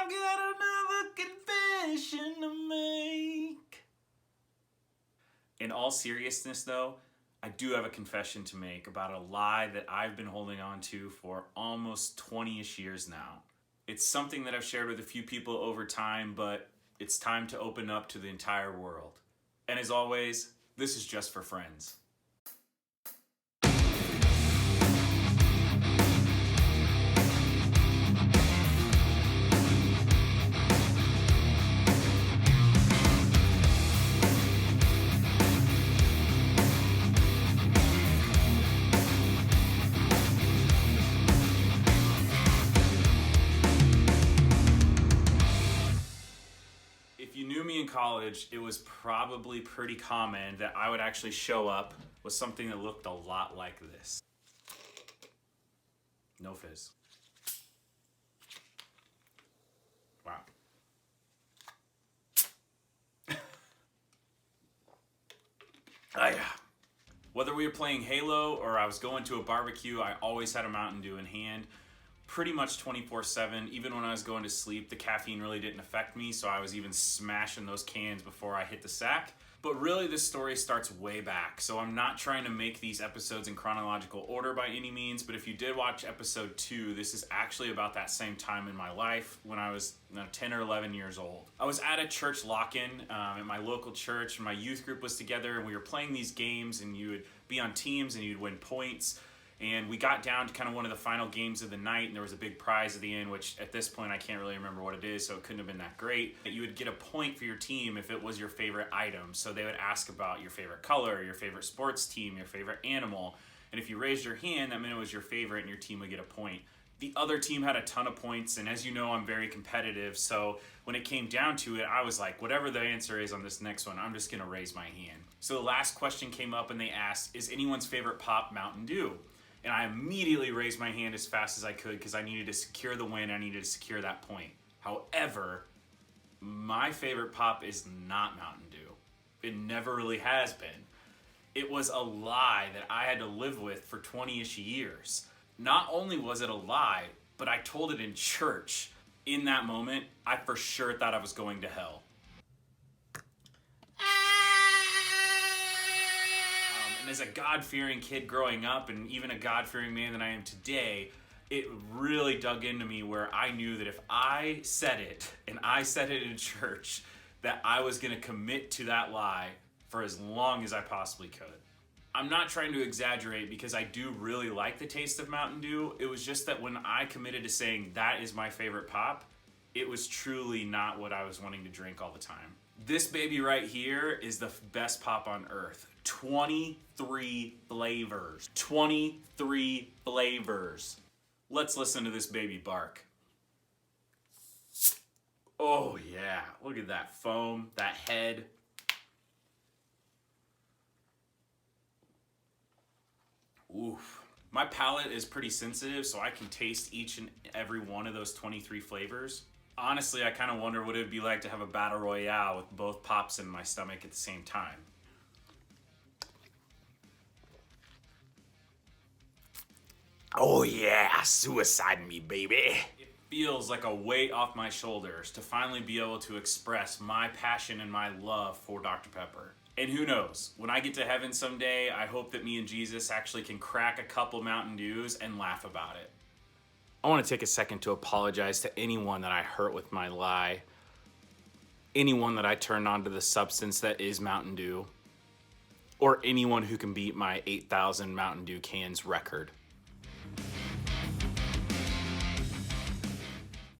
I got another confession to make. In all seriousness though, I do have a confession to make about a lie that I've been holding on to for almost 20-ish years now. It's something that I've shared with a few people over time, but it's time to open up to the entire world. And as always, this is just for friends. If you knew me in college, it was probably pretty common that I would actually show up with something that looked a lot like this. No fizz. Wow. Whether we were playing Halo or I was going to a barbecue, I always had a Mountain Dew in hand. Pretty much 24/7. Even when I was going to sleep, the caffeine really didn't affect me, so I was even smashing those cans before I hit the sack. But really, this story starts way back, so I'm not trying to make these episodes in chronological order by any means, but if you did watch episode 2, this is actually about that same time in my life when I was 10 or 11 years old. I was at a church lock-in at my local church, and my youth group was together, and we were playing these games, and you would be on teams, and you'd win points. And we got down to kind of one of the final games of the night, and there was a big prize at the end, which at this point I can't really remember what it is, so it couldn't have been that great. You would get a point for your team if it was your favorite item. So they would ask about your favorite color, your favorite sports team, your favorite animal. And if you raised your hand, that meant it was your favorite and your team would get a point. The other team had a ton of points, and as you know, I'm very competitive, so when it came down to it, I was like, whatever the answer is on this next one, I'm just gonna raise my hand. So the last question came up and they asked, is anyone's favorite pop Mountain Dew? And I immediately raised my hand as fast as I could because I needed to secure the win. I needed to secure that point. However, my favorite pop is not Mountain Dew. It never really has been. It was a lie that I had to live with for 20-ish years. Not only was it a lie, but I told it in church. In that moment, I for sure thought I was going to hell. As a God-fearing kid growing up, and even a God-fearing man that I am today, it really dug into me where I knew that if I said it, and I said it in church, that I was going to commit to that lie for as long as I possibly could. I'm not trying to exaggerate because I do really like the taste of Mountain Dew. It was just that when I committed to saying that is my favorite pop, it was truly not what I was wanting to drink all the time. This baby right here is the best pop on earth. 23 flavors. 23 flavors. Let's listen to this baby bark. Oh yeah, look at that foam, that head. Oof. My palate is pretty sensitive, so I can taste each and every one of those 23 flavors. Honestly, I kind of wonder what it would be like to have a battle royale with both pops in my stomach at the same time. Oh yeah, suicide me, baby. It feels like a weight off my shoulders to finally be able to express my passion and my love for Dr. Pepper. And who knows, when I get to heaven someday, I hope that me and Jesus actually can crack a couple Mountain Dews and laugh about it. I want to take a second to apologize to anyone that I hurt with my lie, anyone that I turned on to the substance that is Mountain Dew, or anyone who can beat my 8,000 Mountain Dew cans record.